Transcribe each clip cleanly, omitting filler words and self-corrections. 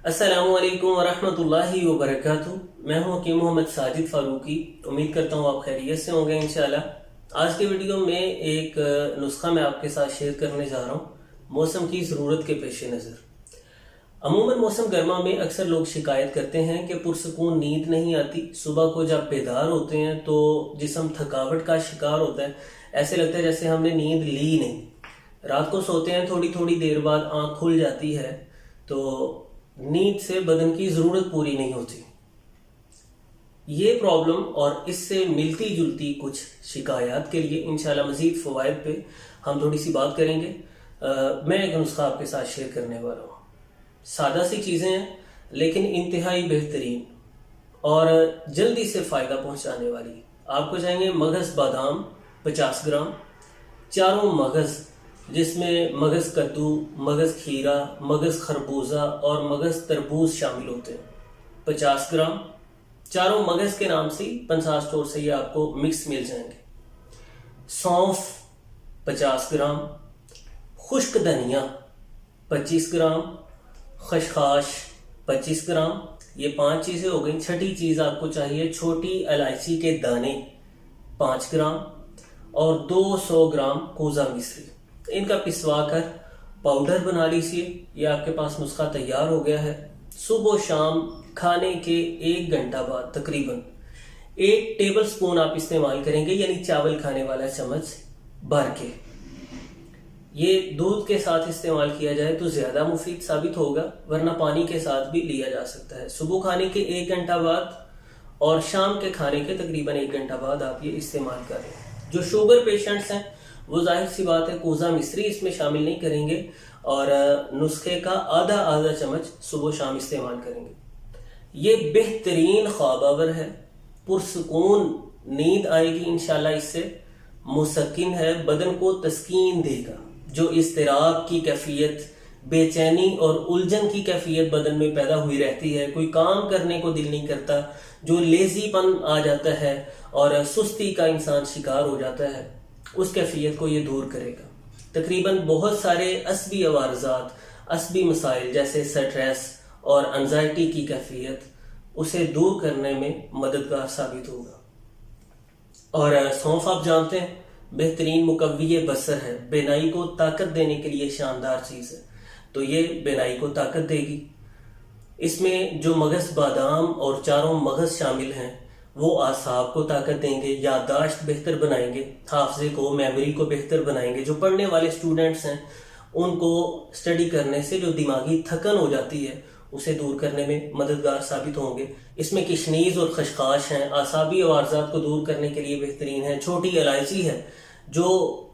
अस्सलामु अलैकुम वरहमतुल्लाहि वबरकातुहू। मैं हूं हकीम मोहम्मद साजिद फारूकी। उम्मीद करता हूं आप खैरियत से होंगे इंशाल्लाह। आज के वीडियो में एक नुस्खा मैं आपके साथ शेयर करने जा रहा हूं मौसम की ज़रूरत के पेश नज़र। अमूमन मौसम गर्मा में अक्सर लोग शिकायत करते हैं कि पुरसकून नींद नहीं आती। सुबह को जब बेदार होते हैं तो जिस्म थकावट का शिकार होता है, ऐसे लगता है जैसे हमने नींद ली नहीं। रात को सोते हैं, थोड़ी थोड़ी देर बाद आँख खुल जाती है तो नींद से बदन की ज़रूरत पूरी नहीं होती। ये प्रॉब्लम और इससे मिलती जुलती कुछ शिकायत के लिए इंशाल्लाह मज़ीद फ़वाइद पे हम थोड़ी सी बात करेंगे। मैं एक नुस्खा आपके साथ शेयर करने वाला हूँ। सादा सी चीज़ें हैं लेकिन इंतहाई बेहतरीन और जल्दी से फ़ायदा पहुँचाने वाली। आपको चाहिए मगज़ बादाम 50 ग्राम, चारों मगज़ जिसमें मगज़ कद्दू, मगज़ खीरा, मगज़ खरबूजा और मगज़ तरबूज शामिल होते हैं 50 ग्राम। चारों मगज़ के नाम से 50 स्टोर से ये आपको मिक्स मिल जाएंगे। सौंफ 50 ग्राम, खुश्क धनिया 25 ग्राम, खसखस 25 ग्राम। ये 5 चीज़ें हो गई। छठी चीज़ आपको चाहिए छोटी इलायची के दाने 5 ग्राम और 200 ग्राम कोज़ा मिश्री। इनका पिसवा कर पाउडर बना लीजिए। ये आपके पास नुस्खा तैयार हो गया है। सुबह शाम खाने के 1 घंटा बाद तकरीबन 1 टेबल स्पून आप इस्तेमाल करेंगे, यानी चावल खाने वाला चम्मच भर के। ये दूध के साथ इस्तेमाल किया जाए तो ज्यादा मुफीद साबित होगा, वरना पानी के साथ भी लिया जा सकता है। सुबह खाने के 1 घंटा बाद और शाम के खाने के तकरीबन 1 घंटा बाद आप ये इस्तेमाल करें। जो शुगर पेशेंट्स हैं वो जाहिर सी बात है कोज़ा मिश्री इसमें शामिल नहीं करेंगे और नुस्खे का आधा चम्मच सुबह शाम इस्तेमाल करेंगे। ये बेहतरीन ख्वाबावर है, पुरसकून नींद आएगी इंशाल्लाह। इससे मुसक्किन है, बदन को तस्कीन देगा। जो इस्तिराब की कैफियत, बेचैनी और उलझन की कैफियत बदन में पैदा हुई रहती है, कोई काम करने को दिल नहीं करता, जो लेजीपन आ जाता है और सुस्ती का इंसान शिकार हो जाता है, उस कैफियत को ये दूर करेगा। तकरीबन बहुत सारे असबी अवारजात, असबी मसाइल जैसे स्ट्रेस और एंजाइटी की कैफियत, उसे दूर करने में मददगार साबित होगा। और सौंफ आप जानते हैं बेहतरीन मुकव्वी बसर है, बेनाई को ताकत देने के लिए शानदार चीज़ है, तो ये बेनाई को ताकत देगी। इसमें जो मगज़ बादाम और चारों मगज़ शामिल हैं वो आसाब को ताकत देंगे, याददाश्त बेहतर बनाएंगे, हाफजे को, मेमोरी को बेहतर बनाएंगे। जो पढ़ने वाले स्टूडेंट्स हैं उनको स्टडी करने से जो दिमागी थकन हो जाती है उसे दूर करने में मददगार साबित होंगे। इसमें किशनीज और खसखस हैं, आसाबी अवारजात को दूर करने के लिए बेहतरीन है। छोटी इलायची है जो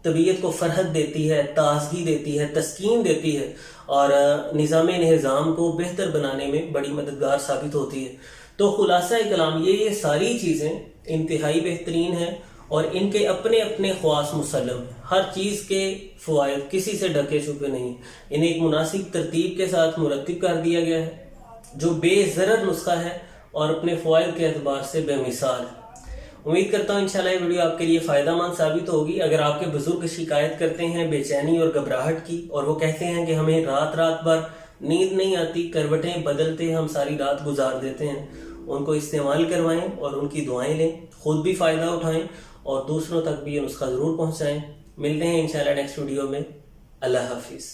तबीयत को फरहत देती है, ताजगी देती है, तस्कीन देती है और निज़ाम निज़ाम को बेहतर बनाने में बड़ी मददगार साबित होती है। तो खुलासा कलाम ये सारी चीज़ें इंतहाई बेहतरीन हैं और इनके अपने अपने ख्वास मुसल्लम। हर चीज़ के फ़वाइद किसी से ढके छुपे नहीं, इन्हें एक मुनासिब तरतीब के साथ मुरतब कर दिया गया है, जो बेज़रर नुस्खा है और अपने फ़वाइद के एतबार से बेमिसाल है। उम्मीद करता हूँ इंशाल्लाह ये वीडियो आपके लिए फ़ायदेमंद साबित होगी। अगर आपके बुजुर्ग शिकायत करते हैं बेचैनी और घबराहट की और वो कहते हैं कि हमें रात भर नींद नहीं आती, करवटें बदलते हम सारी रात गुजार देते हैं, उनको इस्तेमाल करवाएं और उनकी दुआएं लें, खुद भी फ़ायदा उठाएं और दूसरों तक भी ये नुस्खा ज़रूर पहुँचाएं। मिलते हैं इंशाल्लाह नेक्स्ट वीडियो में। अल्लाह हाफिज़।